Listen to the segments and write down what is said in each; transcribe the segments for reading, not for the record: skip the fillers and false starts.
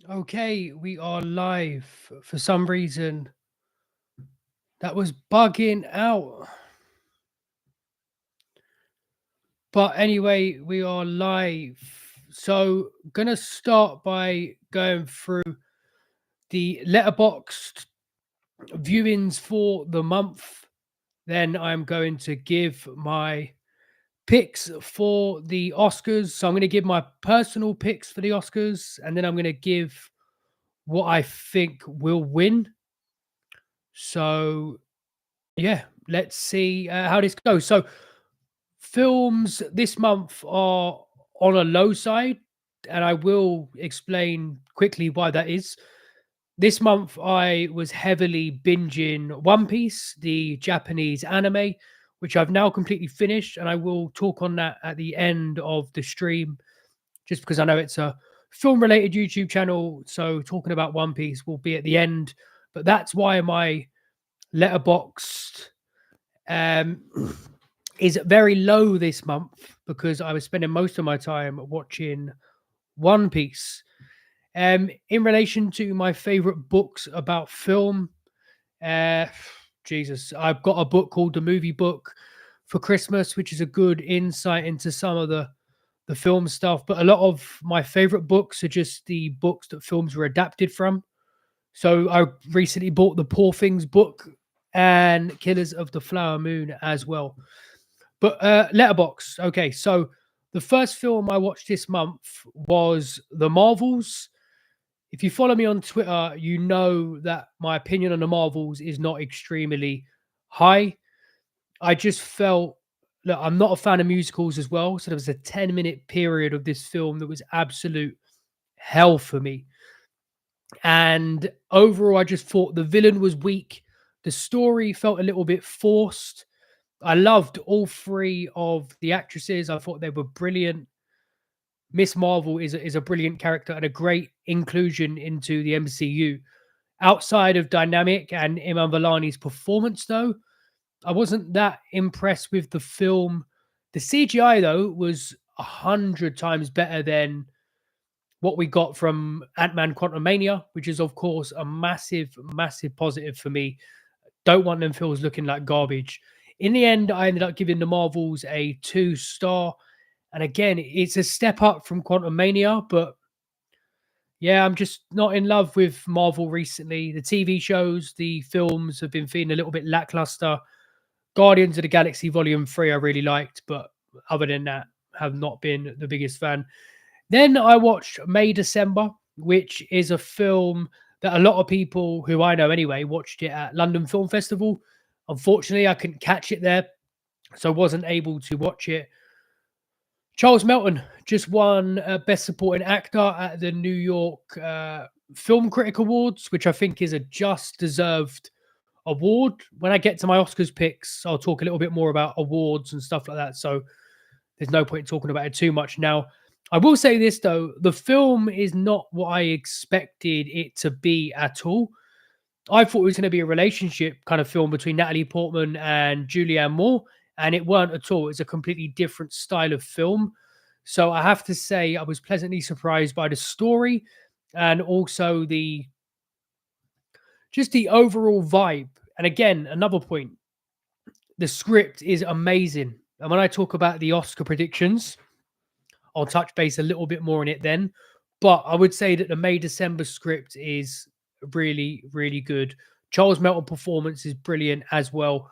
Okay, we are live. For some reason, that was bugging out. But anyway, we are live. So, gonna start by going through the letterboxed viewings for the month. Then I'm going to give my picks for the Oscars. So, I'm going to give my personal picks for the Oscars, and then I'm going to give what I think will win. So, yeah, let's see how this goes. So, films this month are on a low side, and I will explain quickly why that is. This month, I was heavily binging One Piece, the Japanese anime, which I've now completely finished, and I will talk on that at the end of the stream, just because I know it's a film-related YouTube channel. So, talking about One Piece will be at the end, but that's why my letterboxed um, is very low this month because I was spending most of my time watching One Piece. In relation to my favorite books about film, uh, Jesus, I've got a book called The Movie Book for Christmas, which is a good insight into some of the film stuff. But a lot of my favorite books are just the books that films were adapted from. So I recently bought the Poor Things book and Killers of the Flower Moon as well. But Letterbox. Okay, so the first film I watched this month was The Marvels. If you follow me on Twitter, you know that my opinion on The Marvels is not extremely high. I just felt, look, I'm not a fan of musicals as well. So there was a 10-minute period of this film that was absolute hell for me. And overall, I just thought the villain was weak. The story felt a little bit forced. I loved all three of the actresses. I thought they were brilliant. Miss Marvel is a brilliant character and a great inclusion into the MCU. Outside of Dynamic and Iman Vellani's performance, though, I wasn't that impressed with the film. The CGI, though, was 100 times better than what we got from Ant-Man Quantumania, which is, of course, a massive, massive positive for me. Don't want them films looking like garbage. In the end, I ended up giving the Marvels a 2 star. And again, it's a step up from Quantum Mania, but yeah, I'm just not in love with Marvel recently. The TV shows, the films have been feeling a little bit lackluster. Guardians of the Galaxy Volume 3 I really liked, but other than that, have not been the biggest fan. Then I watched May December, which is a film that a lot of people who I know anyway watched it at London Film Festival. Unfortunately, I couldn't catch it there, so wasn't able to watch it. Charles Melton just won Best Supporting Actor at the New York Film Critic Awards, which I think is a just deserved award. When I get to my Oscars picks, I'll talk a little bit more about awards and stuff like that. So there's no point talking about it too much now. I will say this though, the film is not what I expected it to be at all. I thought it was going to be a relationship kind of film between Natalie Portman and Julianne Moore, and it weren't at all. It's a completely different style of film. So I have to say, I was pleasantly surprised by the story and also the just the overall vibe. And again, another point, the script is amazing. And when I talk about the Oscar predictions, I'll touch base a little bit more on it then. But I would say that the May December script is really, really good. Charles Melton performance is brilliant as well.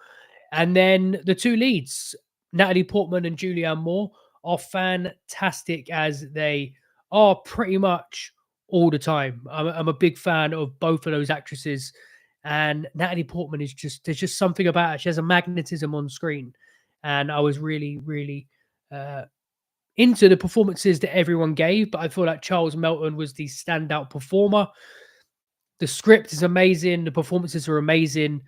And then the two leads, Natalie Portman and Julianne Moore, are fantastic as they are pretty much all the time. I'm a big fan of both of those actresses. And Natalie Portman is just, there's just something about her. She has a magnetism on screen. And I was really, really uh, into the performances that everyone gave, but I feel like Charles Melton was the standout performer. The script is amazing, the performances are amazing.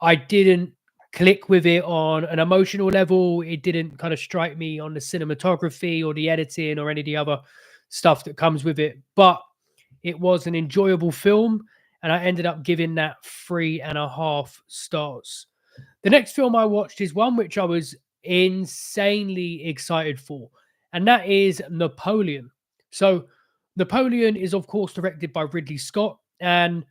I didn't click with it on an emotional level. It didn't kind of strike me on the cinematography or the editing or any of the other stuff that comes with it, but it was an enjoyable film, and I ended up giving that 3.5 stars. The next film I watched is one which I was insanely excited for, and that is Napoleon. So, Napoleon is, of course, directed by Ridley Scott. And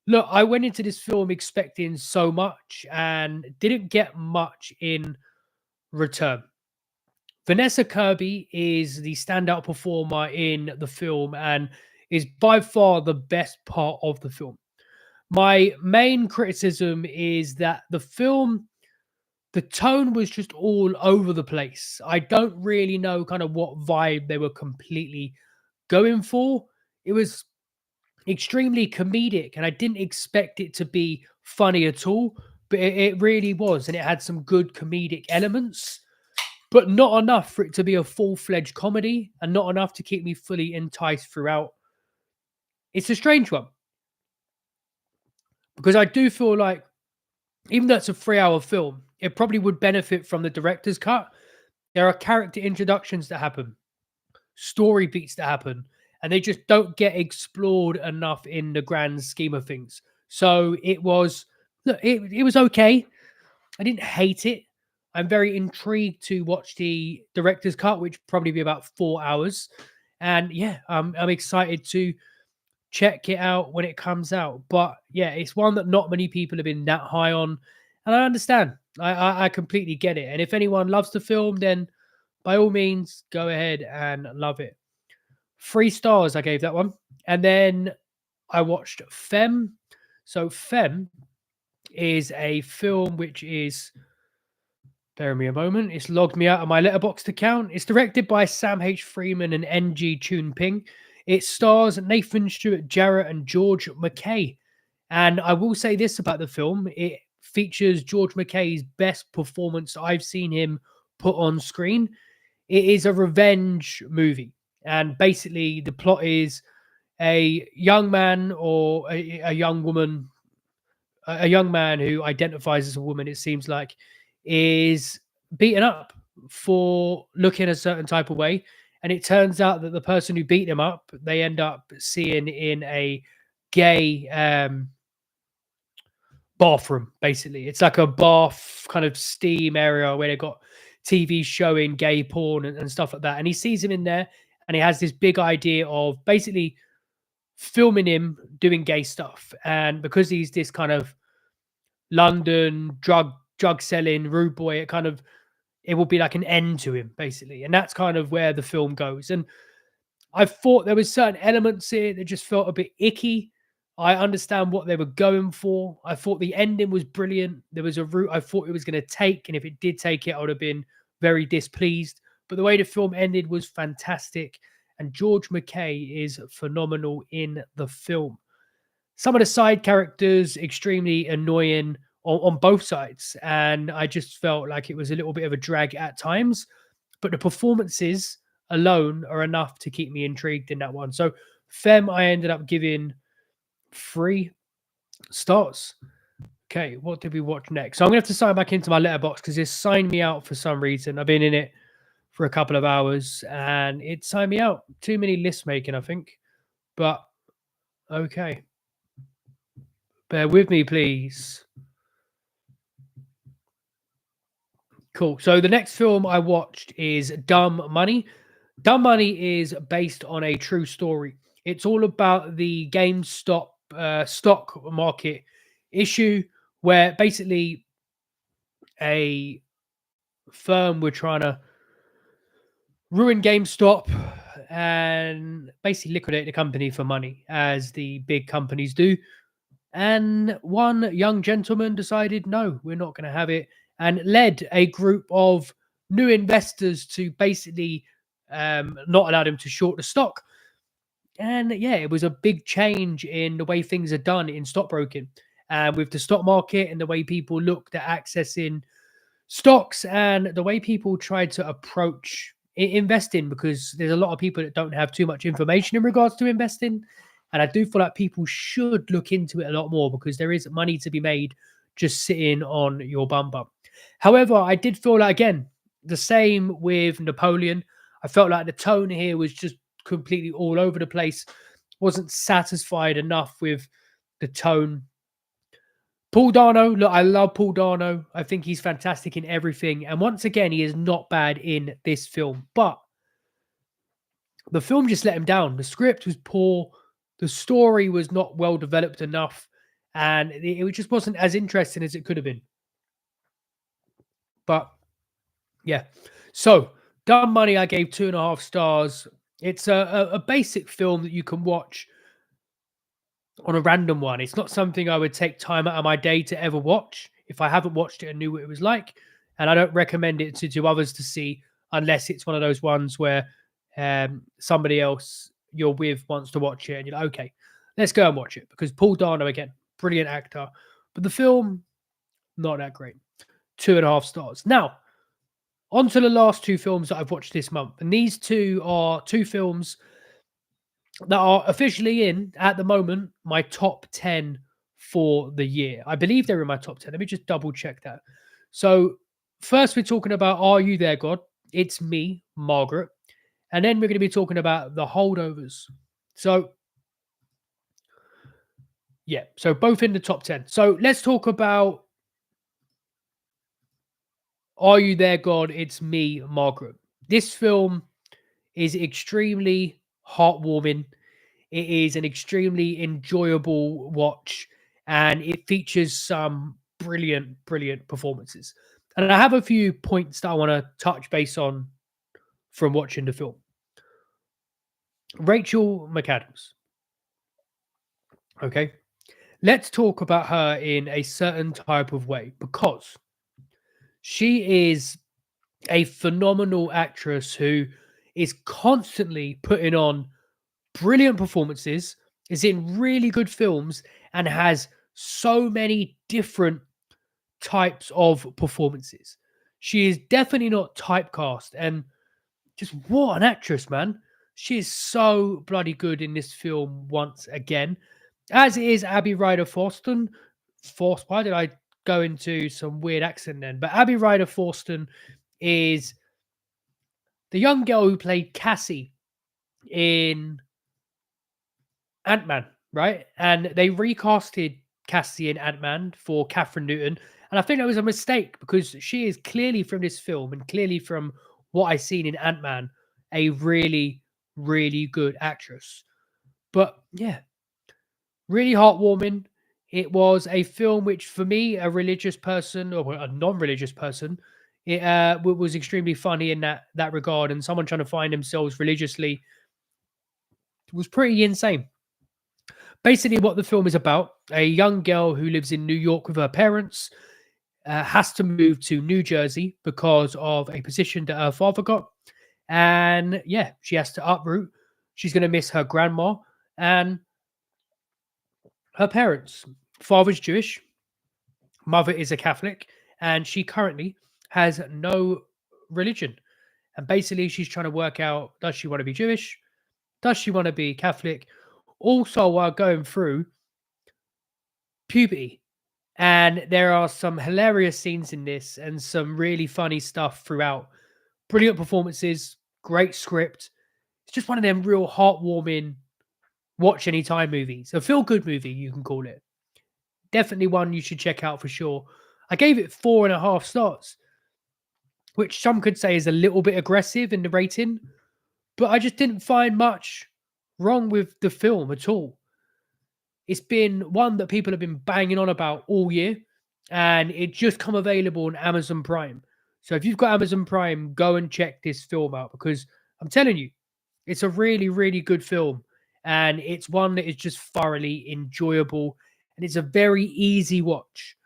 look, I went into this film expecting so much and didn't get much in return. Vanessa Kirby is the standout performer in the film and is by far the best part of the film. My main criticism is that the tone was just all over the place. I don't really know kind of what vibe they were completely going for. It was extremely comedic, and I didn't expect it to be funny at all, but it really was, and it had some good comedic elements, but not enough for it to be a full-fledged comedy, and not enough to keep me fully enticed throughout. It's a strange one because I do feel like even though it's a 3-hour film, it probably would benefit from the director's cut. There are character introductions that happen, story beats that happen, and they just don't get explored enough in the grand scheme of things. So it was, look, it was okay. I didn't hate it. I'm very intrigued to watch the director's cut, which probably be about 4 hours. And yeah, I'm excited to check it out when it comes out. But yeah, it's one that not many people have been that high on, and I understand. I completely get it. And if anyone loves the film, then by all means, go ahead and love it. 3 stars I gave that one. And then I watched Femme. So Femme is a film which is, bear me a moment, it's logged me out of my Letterboxd account. It's directed by Sam H. Freeman and NG Chun Ping. It stars Nathan Stewart Jarrett and George McKay. And I will say this about the film: it features George McKay's best performance I've seen him put on screen. It is a revenge movie. And basically, the plot is a young man or a young woman, a young man who identifies as a woman, it seems like, is beaten up for looking a certain type of way. And it turns out that the person who beat him up, they end up seeing in a gay bathroom, basically. It's like a bath kind of steam area where they've got TV showing gay porn and stuff like that. And he sees him in there and he has this big idea of basically filming him doing gay stuff. And because he's this kind of London drug selling rude boy, it will be like an end to him, basically. And that's kind of where the film goes. And I thought there was certain elements here that just felt a bit icky. I understand what they were going for. I thought the ending was brilliant. There was a route I thought it was going to take, and if it did take it, I would have been very displeased. But the way the film ended was fantastic, and George McKay is phenomenal in the film. Some of the side characters extremely annoying on both sides, and I just felt like it was a little bit of a drag at times. But the performances alone are enough to keep me intrigued in that one. So Femme, I ended up giving 3 stars. Okay, what did we watch next? So I'm gonna have to sign back into my Letterboxd because it signed me out for some reason. I've been in it for a couple of hours and it signed me out. Too many list making, I think. But okay. Bear with me, please. Cool. So the next film I watched is Dumb Money. Dumb Money is based on a true story. It's all about the GameStop stock market issue where basically a firm were trying to ruin GameStop and basically liquidate the company for money, as the big companies do. And one young gentleman decided, no, we're not going to have it, and led a group of new investors to basically not allow them to short the stock. And yeah, it was a big change in the way things are done in stockbroking and with the stock market and the way people looked at accessing stocks and the way people try to approach investing, because there's a lot of people that don't have too much information in regards to investing. And I do feel like people should look into it a lot more because there is money to be made just sitting on your bum bum. However, I did feel like, again, the same with Napoleon. I felt like the tone here was just completely all over the place. Wasn't satisfied enough with the tone. Paul Dano, look, I love Paul Dano. I think he's fantastic in everything. And once again, he is not bad in this film. But The film just let him down. The script was poor. The story was not well developed enough, and it just wasn't as interesting as it could have been. But yeah, so Dumb Money, I gave 2.5 stars. It's a basic film that you can watch on a random one. It's not something I would take time out of my day to ever watch if I haven't watched it and knew what it was like. And I don't recommend it to others to see unless it's one of those ones where somebody else you're with wants to watch it and you're like, okay, let's go and watch it. Because Paul Dano, again, brilliant actor. But the film, not that great. 2.5 stars. Now, on to the last two films that I've watched this month. And these two are two films that are officially in at the moment my top 10 for the year. I believe they're in my top 10. Let me just double check that. So, first, we're talking about Are You There, God? It's Me, Margaret. And then we're going to be talking about The Holdovers. So, yeah, so both in the top 10. So, let's talk about Are You There, God? It's Me, Margaret. This film is extremely heartwarming. It is an extremely enjoyable watch, and it features some brilliant, brilliant performances. And I have a few points that I want to touch base on from watching the film. Rachel McAdams. Okay. Let's talk about her in a certain type of way because she is a phenomenal actress who is constantly putting on brilliant performances, is in really good films, and has so many different types of performances. She is definitely not typecast, and just what an actress, man. She is so bloody good in this film once again, as is Abby Ryder Forston. Why did I go into some weird accent then? But Abby Ryder Forston is the young girl who played Cassie in Ant-Man, right? And they recasted Cassie in Ant-Man for Catherine Newton. And I think that was a mistake because she is clearly from this film and clearly from what I've seen in Ant-Man, a really, really good actress. But yeah, really heartwarming. It was a film which, for me, a religious person or a non-religious person, it was extremely funny in that regard. And someone trying to find themselves religiously was pretty insane. Basically, what the film is about: a young girl who lives in New York with her parents has to move to New Jersey because of a position that her father got, and yeah, she has to uproot. She's going to miss her grandma and her parents. Father's Jewish, mother is a Catholic, and she currently has no religion. And basically, she's trying to work out: does she want to be Jewish? Does she want to be Catholic? Also, while going through puberty. And there are some hilarious scenes in this and some really funny stuff throughout. Brilliant performances, great script. It's just one of them real heartwarming watch anytime movies. A feel good movie, you can call it. Definitely one you should check out for sure. I gave it 4.5 stars, which some could say is a little bit aggressive in the rating, but I just didn't find much wrong with the film at all. It's been one that people have been banging on about all year, and it just come available on Amazon Prime. So if you've got Amazon Prime, go and check this film out because I'm telling you, it's a really, really good film, and it's one that is just thoroughly enjoyable, and it's a very easy watch.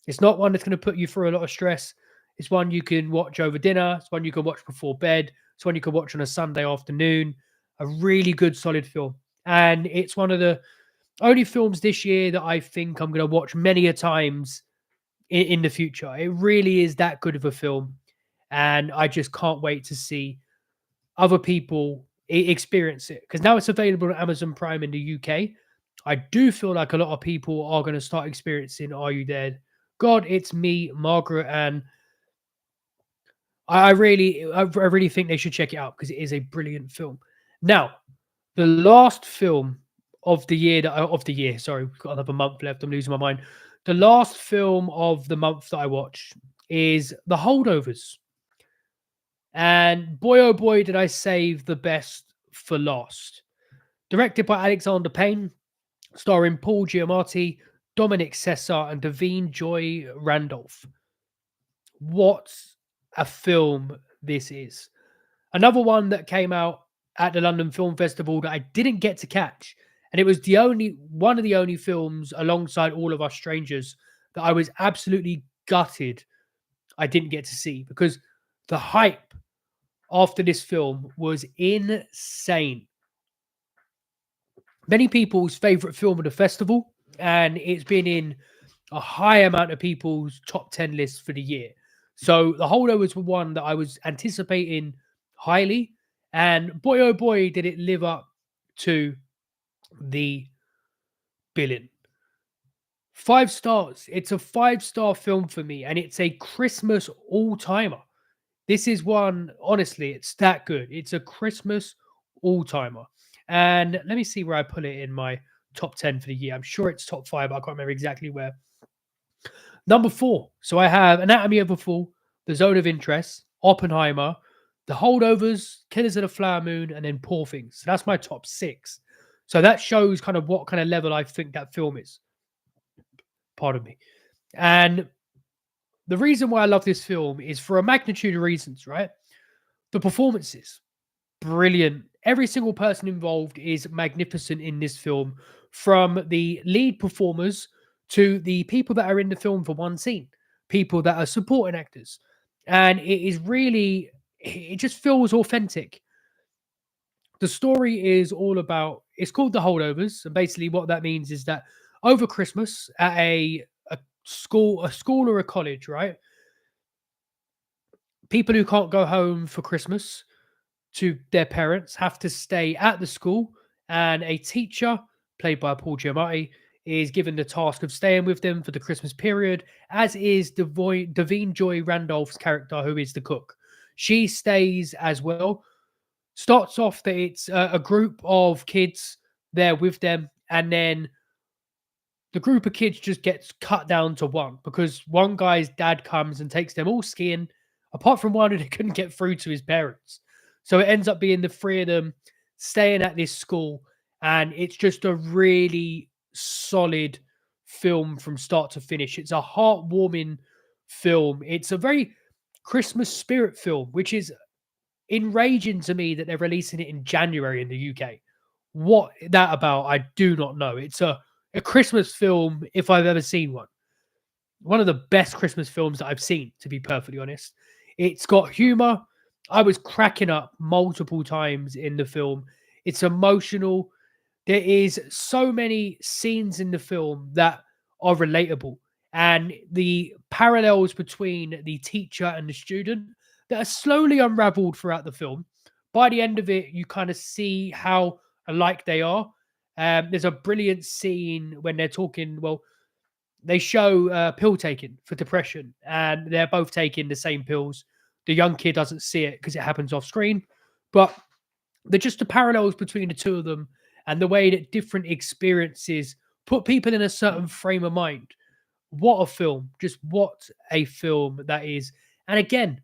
It's not one that's going to put you through a lot of stress. It's one you can watch over dinner. It's one you can watch before bed. It's one you can watch on a Sunday afternoon. A really good, solid film, and it's one of the only films this year that I think I'm going to watch many a times in the future. It really is that good of a film, and I just can't wait to see other people experience it because now it's available on Amazon Prime in the UK. I do feel like a lot of people are going to start experiencing Are You There? God, it's Me, Margaret, and I really think they should check it out because it is a brilliant film. Now, the last film of the year, sorry, we've got another month left. I'm losing my mind. The last film of the month that I watched is The Holdovers. And boy, oh boy, did I save the best for last. Directed by Alexander Payne, starring Paul Giamatti, Dominic Sessa, and Davine Joy Randolph. What a film this is. Another one that came out at the London Film Festival that I didn't get to catch. And it was the only one of the only films alongside All of Us Strangers that I was absolutely gutted I didn't get to see, because the hype after this film was insane. Many people's favorite film of the festival, and it's been in a high amount of people's top 10 lists for the year. So The Holdovers were one that I was anticipating highly, and boy oh boy did it live up to the billing. 5 stars. It's a 5-star film for me, and it's a Christmas all-timer. This is one, honestly, it's that good. It's a Christmas all-timer. And let me see where I put it in my top 10 for the year. I'm sure it's top 5, but I can't remember exactly where. Number 4. So I have Anatomy of a Fall, The Zone of Interest, Oppenheimer, The Holdovers, Killers of the Flower Moon, and then Poor Things. So that's my top 6. So that shows kind of what kind of level I think that film is. Pardon me. And the reason why I love this film is for a magnitude of reasons, right? The performances, brilliant. Every single person involved is magnificent in this film, from the lead performers to the people that are in the film for one scene, people that are supporting actors. And it is really, it just feels authentic. The story is all about, it's called The Holdovers. And basically what that means is that over Christmas at a school or a college, right? People who can't go home for Christmas to their parents have to stay at the school, and a teacher, played by Paul Giamatti, is given the task of staying with them for the Christmas period, as is Davine Joy Randolph's character, who is the cook. She stays as well. Starts off that it's a group of kids there with them, and then the group of kids just gets cut down to one, because one guy's dad comes and takes them all skiing, apart from one who couldn't get through to his parents. So it ends up being the 3 of them staying at this school, and it's just a really solid film from start to finish. It's a heartwarming film. It's a very Christmas spirit film, which is enraging to me that they're releasing it in January in the UK. What that about, I do not know. It's a Christmas film if I've ever seen one. One of the best Christmas films that I've seen, to be perfectly honest. It's got humor. I was cracking up multiple times in the film. It's emotional. There is so many scenes in the film that are relatable, and the parallels between the teacher and the student that are slowly unraveled throughout the film. By the end of it, you kind of see how alike they are. There's a brilliant scene when they're talking. Well, they show pill taking for depression, and they're both taking the same pills. The young kid doesn't see it because it happens off screen, but they're just the parallels between the two of them, and the way that different experiences put people in a certain frame of mind. What a film. Just what a film that is. And again,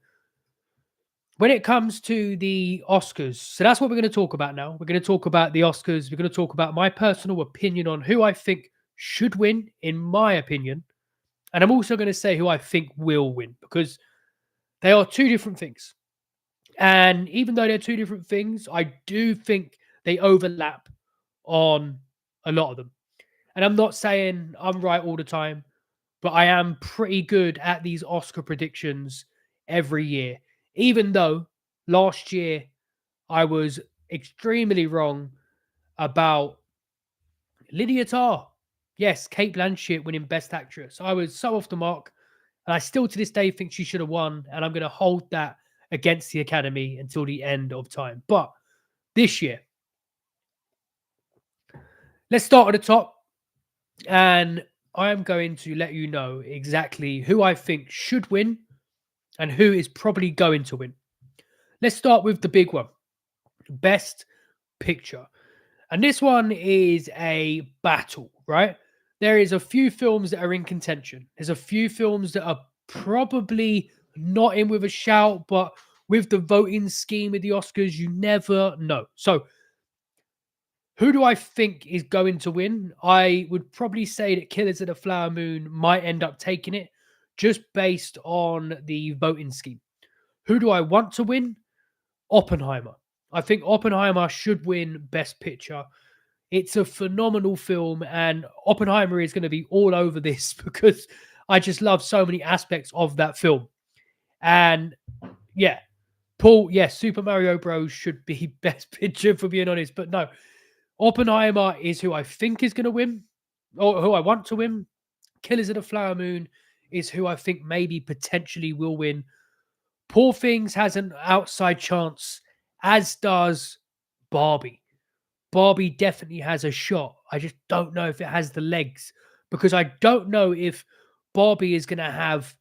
when it comes to the Oscars, so that's what we're going to talk about now. We're going to talk about the Oscars. We're going to talk about my personal opinion on who I think should win, in my opinion. And I'm also going to say who I think will win, because they are two different things. And even though they're two different things, I do think they overlap on a lot of them. And I'm not saying I'm right all the time, but I am pretty good at these Oscar predictions every year. Even though last year I was extremely wrong about Lydia Tarr. Yes, Kate Blanchett winning Best Actress. I was so off the mark, and I still to this day think she should have won, and I'm going to hold that against the Academy until the end of time. But this year, let's start at the top, and I'm going to let you know exactly who I think should win and who is probably going to win. Let's start with the big one, Best Picture. And this one is a battle, right? There is a few films that are in contention. There's a few films that are probably not in with a shout, but with the voting scheme of the Oscars, you never know. So Who do I think is going to win? I would probably say that Killers of the Flower Moon might end up taking it just based on the voting scheme. Who do I want to win? Oppenheimer. I think Oppenheimer should win Best Picture. It's a phenomenal film, and Oppenheimer is going to be all over this because I just love so many aspects of that film. And yeah, Paul, yes, Super Mario Bros. Should be Best Picture, for being honest, but no, Oppenheimer is who I think is going to win, or who I want to win. Killers of the Flower Moon is who I think maybe potentially will win. Poor Things has an outside chance, as does Barbie. Barbie definitely has a shot. I just don't know if it has the legs because I don't know if Barbie is going to have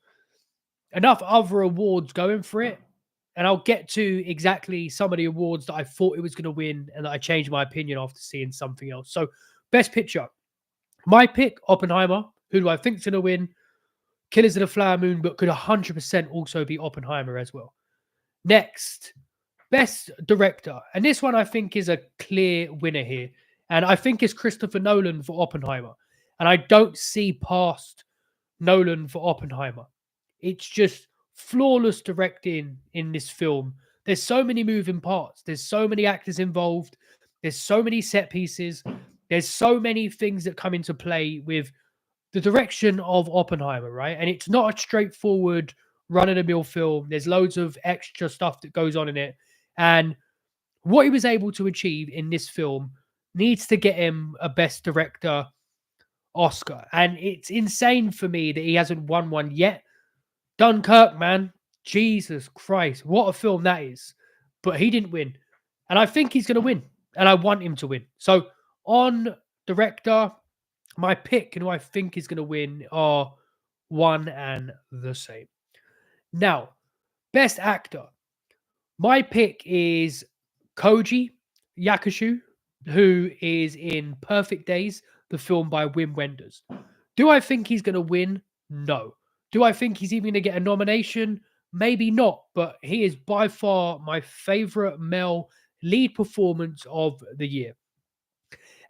enough other awards going for it. And I'll get to exactly some of the awards that I thought it was going to win and that I changed my opinion after seeing something else. So, Best Picture. My pick, Oppenheimer. Who do I think's going to win? Killers of the Flower Moon, but could 100% also be Oppenheimer as well. Next, Best Director. And this one I think is a clear winner here. And I think it's Christopher Nolan for Oppenheimer. And I don't see past Nolan for Oppenheimer. It's just flawless directing in this film. There's so many moving parts. There's so many actors involved. There's so many set pieces. There's so many things that come into play with the direction of Oppenheimer, right? And it's not a straightforward run-of-the-mill film. There's loads of extra stuff that goes on in it. And what he was able to achieve in this film needs to get him a Best Director Oscar. And it's insane for me that he hasn't won one yet. Dunkirk, man. Jesus Christ. What a film that is. But he didn't win. And I think he's going to win. And I want him to win. So on director, my pick and who I think is going to win are one and the same. Now, Best Actor. My pick is Koji Yakusho, who is in Perfect Days, the film by Wim Wenders. Do I think he's going to win? No. Do I think he's even going to get a nomination? Maybe not, but he is by far my favorite male lead performance of the year.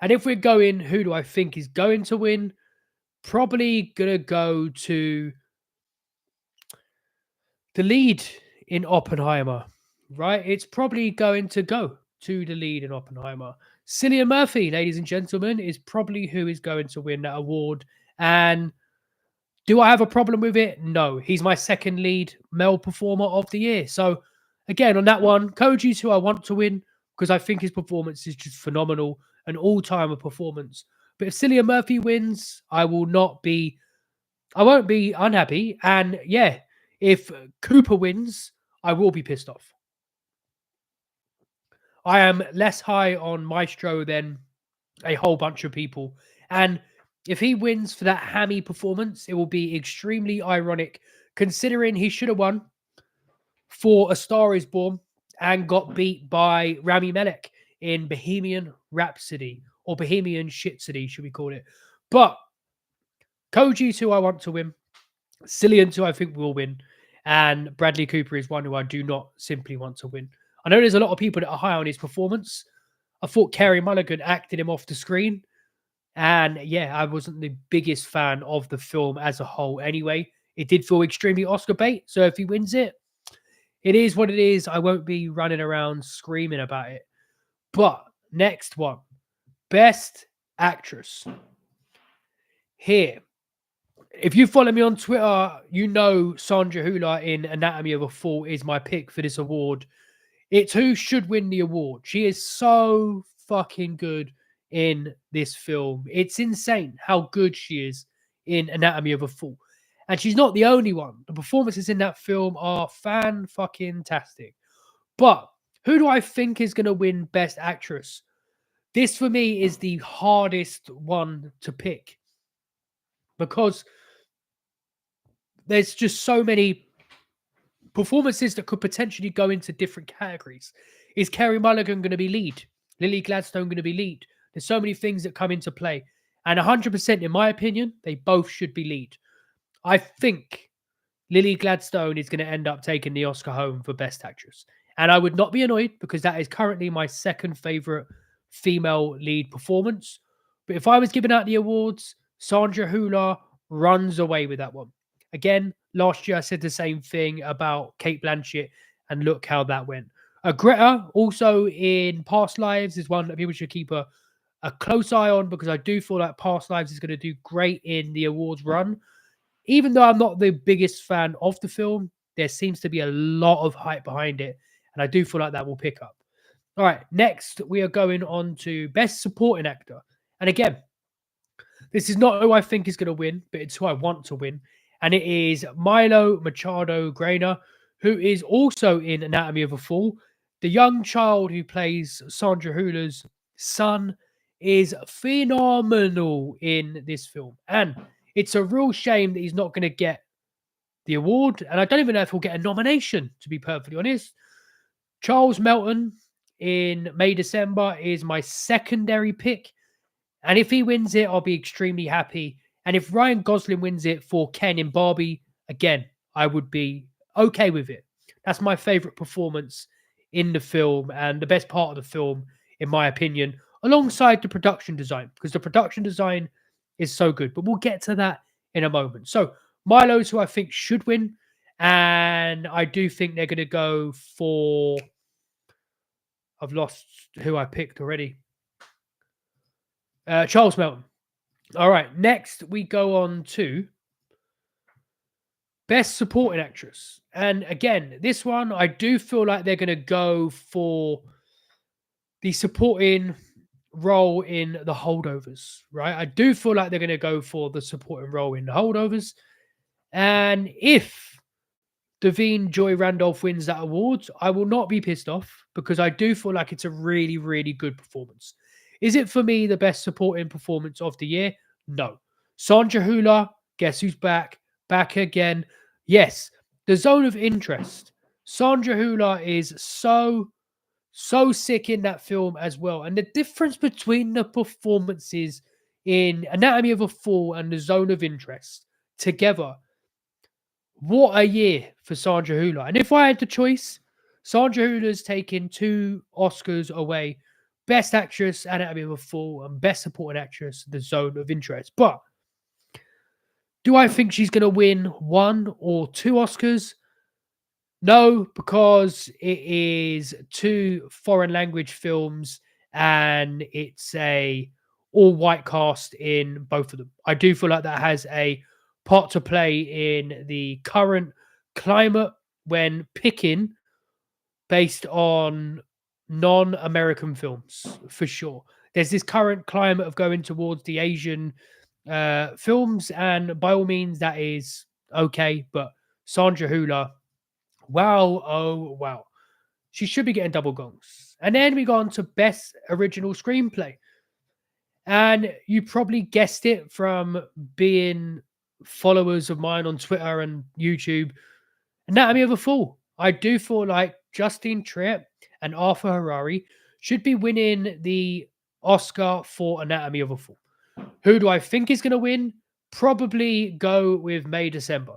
And if we're going, who do I think is going to win? Probably going to go to the lead in Oppenheimer, right? It's probably going to go to the lead in Oppenheimer. Cillian Murphy, ladies and gentlemen, is probably who is going to win that award. And do I have a problem with it? No. He's my second lead male performer of the year. So, again, on that one, Koji's who I want to win because I think his performance is just phenomenal, an all-timer performance. But if Cillian Murphy wins, I won't be unhappy. And yeah, if Cooper wins, I will be pissed off. I am less high on Maestro than a whole bunch of people. And if he wins for that hammy performance, it will be extremely ironic considering he should have won for A Star is Born and got beat by Rami Malek in Bohemian Rhapsody or Bohemian Shitsody, should we call it. But Koji's who I want to win. Cillian's who I think will win. And Bradley Cooper is one who I do not simply want to win. I know there's a lot of people that are high on his performance. I thought Carey Mulligan acted him off the screen. And yeah, I wasn't the biggest fan of the film as a whole anyway. It did feel extremely Oscar bait. So if he wins it, it is what it is. I won't be running around screaming about it. But next one, Best Actress. Here, if you follow me on Twitter, you know Sandra Hüller in Anatomy of a Fall is my pick for this award. It's who should win the award. She is so fucking good in this film. It's insane how good she is in Anatomy of a Fall. And she's not the only one. The performances in that film are fan-fucking-tastic. But who do I think is going to win Best Actress? This, for me, is the hardest one to pick. Because there's just so many performances that could potentially go into different categories. Is Carey Mulligan going to be lead? Lily Gladstone going to be lead? There's so many things that come into play. And 100%, in my opinion, they both should be lead. I think Lily Gladstone is going to end up taking the Oscar home for Best Actress. And I would not be annoyed because that is currently my second favorite female lead performance. But if I was giving out the awards, Sandra Hüller runs away with that one. Again, last year I said the same thing about Kate Blanchett, and look how that went. Greta, also in Past Lives, is one that people should keep a close eye on, because I do feel like Past Lives is going to do great in the awards run. Even though I'm not the biggest fan of the film, there seems to be a lot of hype behind it, and I do feel like that will pick up. All right, next we are going on to Best Supporting Actor. And again, this is not who I think is going to win, but it's who I want to win. And it is Milo Machado Grainer, who is also in Anatomy of a Fall. The young child who plays Sandra Hüller's son is phenomenal in this film. And it's a real shame that he's not going to get the award. And I don't even know if he'll get a nomination, to be perfectly honest. Charles Melton in May December is my secondary pick. And if he wins it, I'll be extremely happy. And if Ryan Gosling wins it for Ken in Barbie, again, I would be okay with it. That's my favorite performance in the film and the best part of the film, in my opinion, alongside the production design, because the production design is so good. But we'll get to that in a moment. So Milo's who I think should win. And I do think they're going to go for... I've lost who I picked already. Charles Melton. All right, next we go on to Best Supporting Actress. And again, this one, I do feel like they're going to go for the supporting role in The Holdovers, right? I do feel like they're going to go for the supporting role in The Holdovers. And if Davine Joy Randolph wins that award, I will not be pissed off, because I do feel like it's a really, really good performance. Is it for me the best supporting performance of the year? No. Sandra Hüller, guess who's back? Back again. Yes, The Zone of Interest. Sandra Hüller is so sick in that film as well. And the difference between the performances in Anatomy of a Fall and The Zone of Interest together, what a year for Sandra Hüller. And if I had the choice, Sandra Hüller's taken 2 Oscars away. Best Actress, Anatomy of a Fall, and Best Supporting Actress, The Zone of Interest. But do I think she's going to win 1 or 2 Oscars? No, because it is 2 foreign language films and it's a all-white cast in both of them. I do feel like that has a part to play in the current climate when picking based on non-American films, for sure. There's this current climate of going towards the Asian films, and by all means, that is okay. But Sandra Hüller, wow, oh, wow. She should be getting double gongs. And then we go on to Best Original Screenplay. And you probably guessed it from being followers of mine on Twitter and YouTube. Anatomy of a Fall. I do feel like Justine Triet and Arthur Harari should be winning the Oscar for Anatomy of a Fall. Who do I think is going to win? Probably go with May December.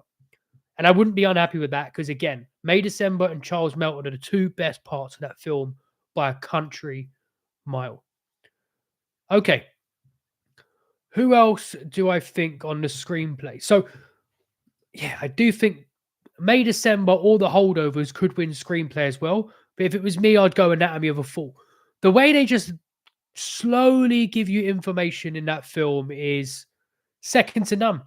And I wouldn't be unhappy with that, because, again, May December and Charles Melton are the 2 best parts of that film by a country mile. Okay. Who else do I think on the screenplay? So, yeah, I do think May December or The Holdovers could win screenplay as well. But if it was me, I'd go Anatomy of a Fall. The way they just slowly give you information in that film is second to none.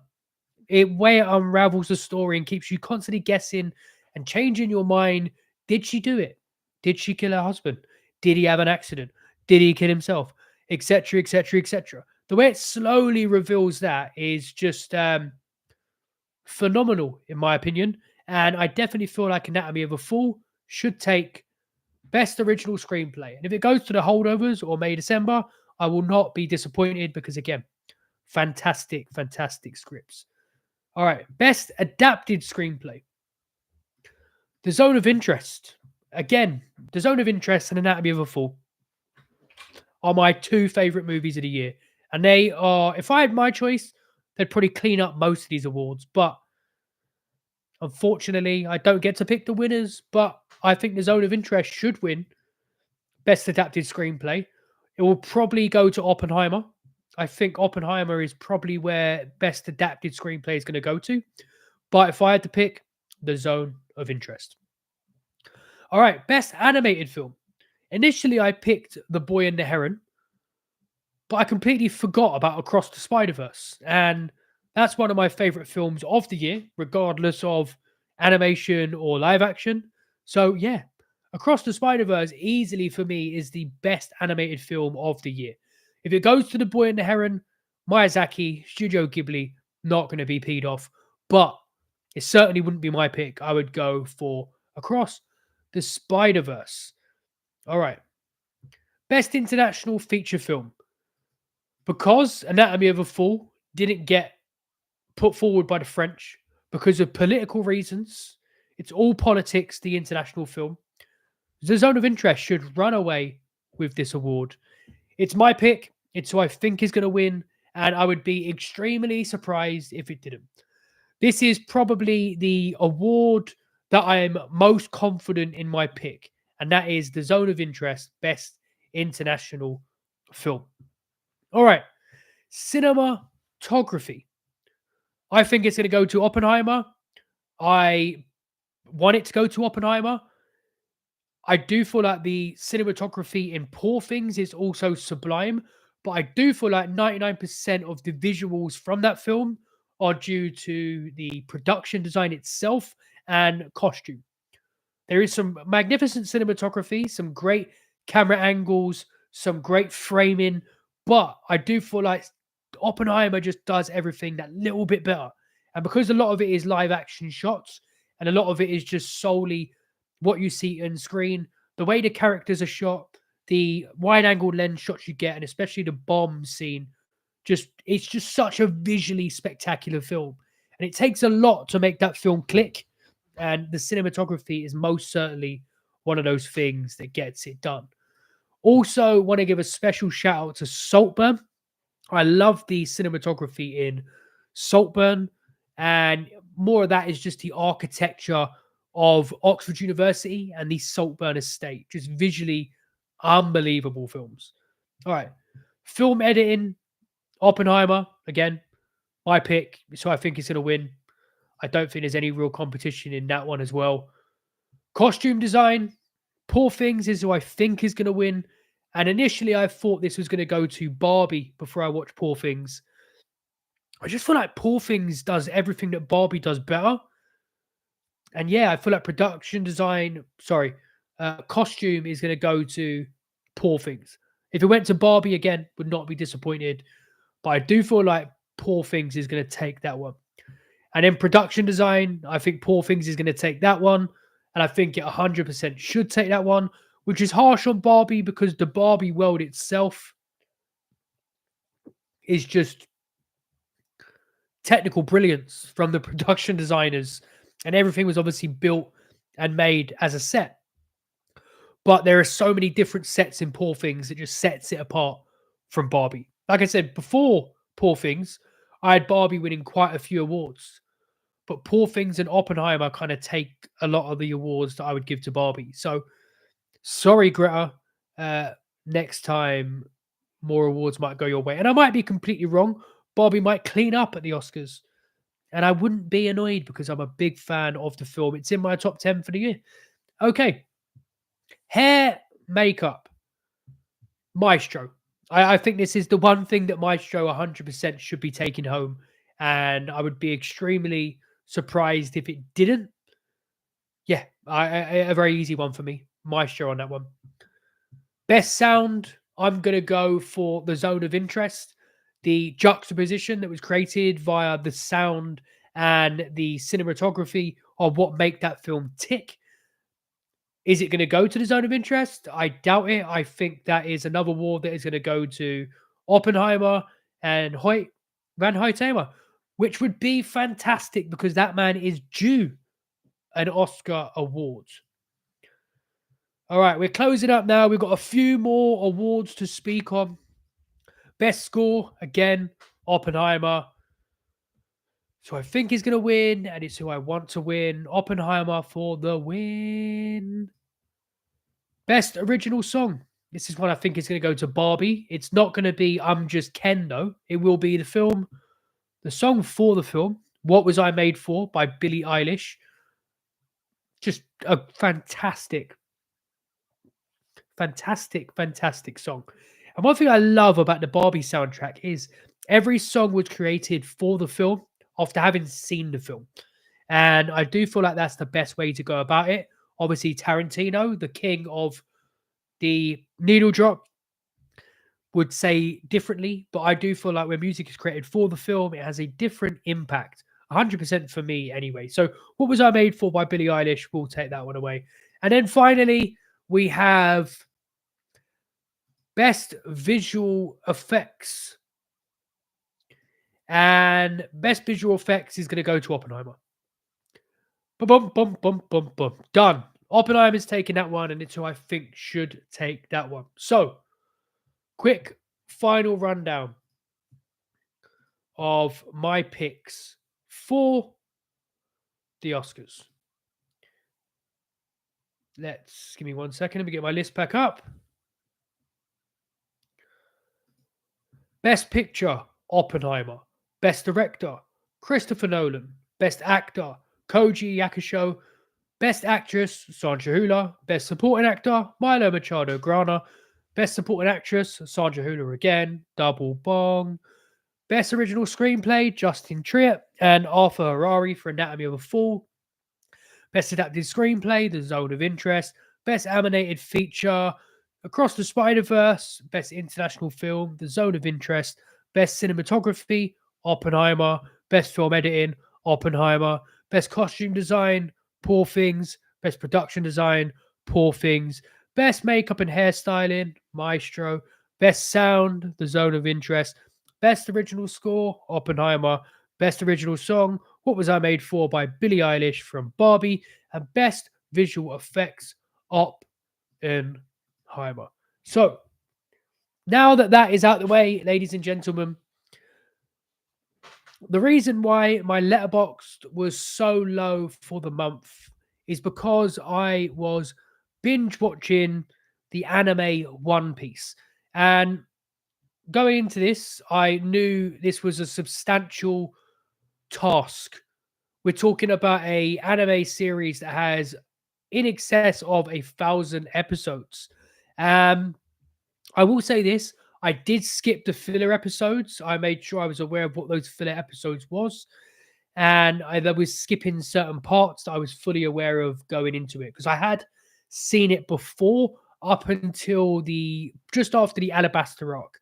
Way it unravels the story and keeps you constantly guessing and changing your mind. Did she do it? Did she kill her husband? Did he have an accident? Did he kill himself? Etc. Etc. Etc. The way it slowly reveals that is just phenomenal, in my opinion. And I definitely feel like Anatomy of a Fall should take Best Original Screenplay. And if it goes to The Holdovers or May December, I will not be disappointed, because, again, fantastic, fantastic scripts. All right, Best Adapted Screenplay. The Zone of Interest. Again, The Zone of Interest and Anatomy of a Fall are my 2 favorite movies of the year. And they are, if I had my choice, they'd probably clean up most of these awards. But unfortunately, I don't get to pick the winners. But I think The Zone of Interest should win Best Adapted Screenplay. It will probably go to Oppenheimer. I think Oppenheimer is probably where best adapted screenplay is going to go to. But if I had to pick, The Zone of Interest. All right, best animated film. Initially, I picked The Boy and the Heron, but I completely forgot about Across the Spider Verse, and that's one of my favorite films of the year, regardless of animation or live action. So yeah, Across the Spider Verse easily for me is the best animated film of the year. If it goes to The Boy and the Heron, Miyazaki, Studio Ghibli, not going to be peed off, but it certainly wouldn't be my pick. I would go for Across the Spider Verse. All right, best international feature film. Because Anatomy of a Fall didn't get put forward by the French because of political reasons, it's all politics, the international film. The Zone of Interest should run away with this award. It's my pick. It's who I think is going to win, and I would be extremely surprised if it didn't. This is probably the award that I am most confident in my pick, and that is The Zone of Interest Best International Film. All right. Cinematography. I think it's going to go to Oppenheimer. I want it to go to Oppenheimer. I do feel like the cinematography in Poor Things is also sublime, but I do feel like 99% of the visuals from that film are due to the production design itself and costume. There is some magnificent cinematography, some great camera angles, some great framing, but I do feel like Oppenheimer just does everything that little bit better. And because a lot of it is live action shots and a lot of it is just solely what you see on screen, the way the characters are shot, the wide angle lens shots you get, and especially the bomb scene, just it's just such a visually spectacular film. And it takes a lot to make that film click. And the cinematography is most certainly one of those things that gets it done. Also, want to give a special shout out to Saltburn. I love the cinematography in Saltburn, and more of that is just the architecture of Oxford University and the Saltburn estate. Just visually unbelievable films. All right. Film editing, Oppenheimer, again, my pick. So I think he's going to win. I don't think there's any real competition in that one as well. Costume design, Poor Things is who I think is going to win. And initially, I thought this was going to go to Barbie before I watched Poor Things. I just feel like Poor Things does everything that Barbie does better. And yeah, I feel like costume is going to go to Poor Things. If it went to Barbie again, would not be disappointed. But I do feel like Poor Things is going to take that one. And then production design, I think Poor Things is going to take that one. And I think it 100% should take that one, which is harsh on Barbie because the Barbie world itself is just technical brilliance from the production designers. And everything was obviously built and made as a set. But there are so many different sets in Poor Things that just sets it apart from Barbie. Like I said, before Poor Things, I had Barbie winning quite a few awards. But Poor Things and Oppenheimer kind of take a lot of the awards that I would give to Barbie. So sorry, Greta. Next time, more awards might go your way. And I might be completely wrong. Barbie might clean up at the Oscars. And I wouldn't be annoyed because I'm a big fan of the film. It's in my top 10 for the year. Okay. Hair, makeup, Maestro. I think this is the one thing that Maestro 100% should be taking home. And I would be extremely surprised if it didn't. Yeah, a very easy one for me. Maestro on that one. Best sound, I'm going to go for The Zone of Interest. The juxtaposition that was created via the sound and the cinematography are what make that film tick. Is it going to go to The Zone of Interest? I doubt it. I think that is another award that is going to go to Oppenheimer and Van Hoytema, which would be fantastic because that man is due an Oscar award. All right, we're closing up now. We've got a few more awards to speak on. Best score, again, Oppenheimer. So I think he's going to win, and it's who I want to win. Oppenheimer for the win. Best original song. This is one I think is going to go to Barbie. It's not going to be I'm Just Ken, though. It will be the song for the film, What Was I Made For by Billie Eilish. Just a fantastic song. And one thing I love about the Barbie soundtrack is every song was created for the film after having seen the film. And I do feel like that's the best way to go about it. Obviously, Tarantino, the king of the needle drop, would say differently, but I do feel like when music is created for the film, it has a different impact. 100% for me, anyway. So, What Was I Made For by Billie Eilish? We'll take that one away. And then finally, we have Best Visual Effects. And Best Visual Effects is going to go to Oppenheimer. Boom, boom, boom, boom, boom. Done. Oppenheimer's taking that one, and it's who I think should take that one. So, quick final rundown of my picks for the Oscars. Let's give me 1 second. Let me get my list back up. Best Picture, Oppenheimer. Best Director, Christopher Nolan. Best Actor, Koji Yakusho. Best Actress, Sandra Hüller. Best Supporting Actor, Milo Machado Grana. Best Supporting Actress, Sandra Hüller again. Double bong. Best Original Screenplay, Justin Triet and Arthur Harari for Anatomy of a Fall. Best Adapted Screenplay, The Zone of Interest. Best Animated Feature, Across the Spider-Verse. Best International Film, The Zone of Interest. Best Cinematography, Oppenheimer. Best Film Editing, Oppenheimer. Best Costume Design, Poor Things. Best Production Design, Poor Things. Best Makeup and Hairstyling, Maestro. Best Sound, The Zone of Interest. Best Original Score, Oppenheimer. Best Original Song, What Was I Made For by Billie Eilish from Barbie. And Best Visual Effects, Oppenheimer. So, now that that is out the way, ladies and gentlemen, the reason why my Letterboxd was so low for the month is because I was binge watching the anime One Piece. And going into this, I knew this was a substantial task. We're talking about a anime series that has in excess of 1,000 episodes. I will say this: I did skip the filler episodes. I made sure I was aware of what those filler episodes was, and I was skipping certain parts that I was fully aware of going into it because I had seen it before up until the just after the Alabaster arc.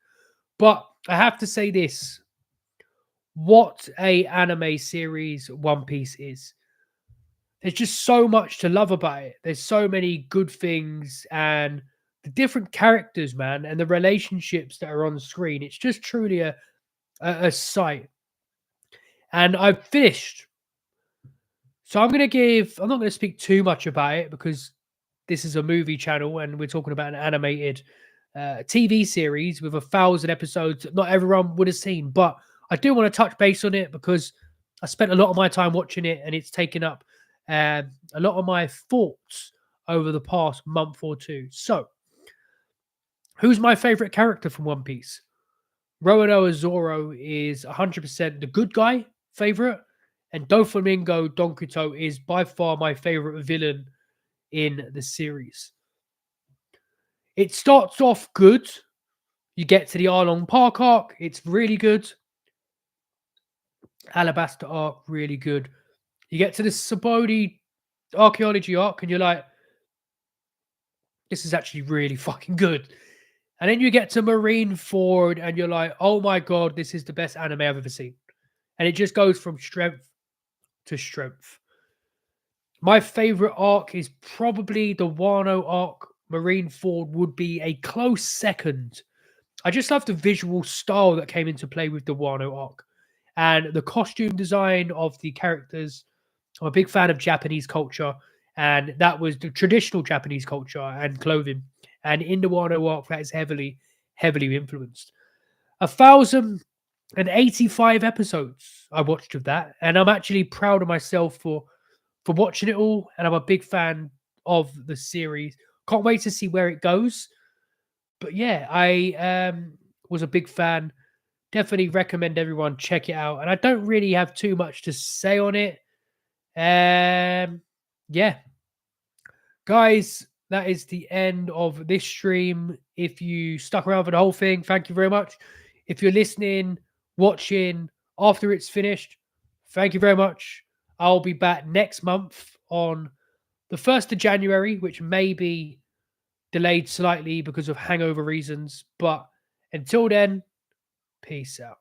But I have to say this: what a anime series One Piece is. There's just so much to love about it. There's so many good things and the different characters, man, and the relationships that are on screen. It's just truly a sight. And I've finished. So I'm not going to speak too much about it because this is a movie channel and we're talking about an animated TV series with 1,000 episodes that not everyone would have seen. But I do want to touch base on it because I spent a lot of my time watching it and it's taken up a lot of my thoughts over the past month or two. So, who's my favorite character from One Piece? Roronoa Zoro is 100% the good guy favorite, and Doflamingo Donkuto is by far my favorite villain in the series. It starts off good. You get to the Arlong Park arc, it's really good. Alabaster arc, really good. You get to the Sabodi archaeology arc, and you're like, this is actually really fucking good. And then you get to Marineford, and you're like, oh my god, this is the best anime I've ever seen. And it just goes from strength to strength. My favorite arc is probably the Wano arc. Marineford would be a close second. I just love the visual style that came into play with the Wano arc and the costume design of the characters. I'm a big fan of Japanese culture, and that was the traditional Japanese culture and clothing. And in the Wano arc, that is heavily influenced. 1,085 episodes I watched of that, and I'm actually proud of myself for watching it all. And I'm a big fan of the series. Can't wait to see where it goes. But yeah, I was a big fan. Definitely recommend everyone check it out. And I don't really have too much to say on it. Yeah, guys, that is the end of this stream. If you stuck around for the whole thing, thank you very much. If you're listening, watching after it's finished, thank you very much. I'll be back next month on the 1st of January, which may be delayed slightly because of hangover reasons. But until then, peace out.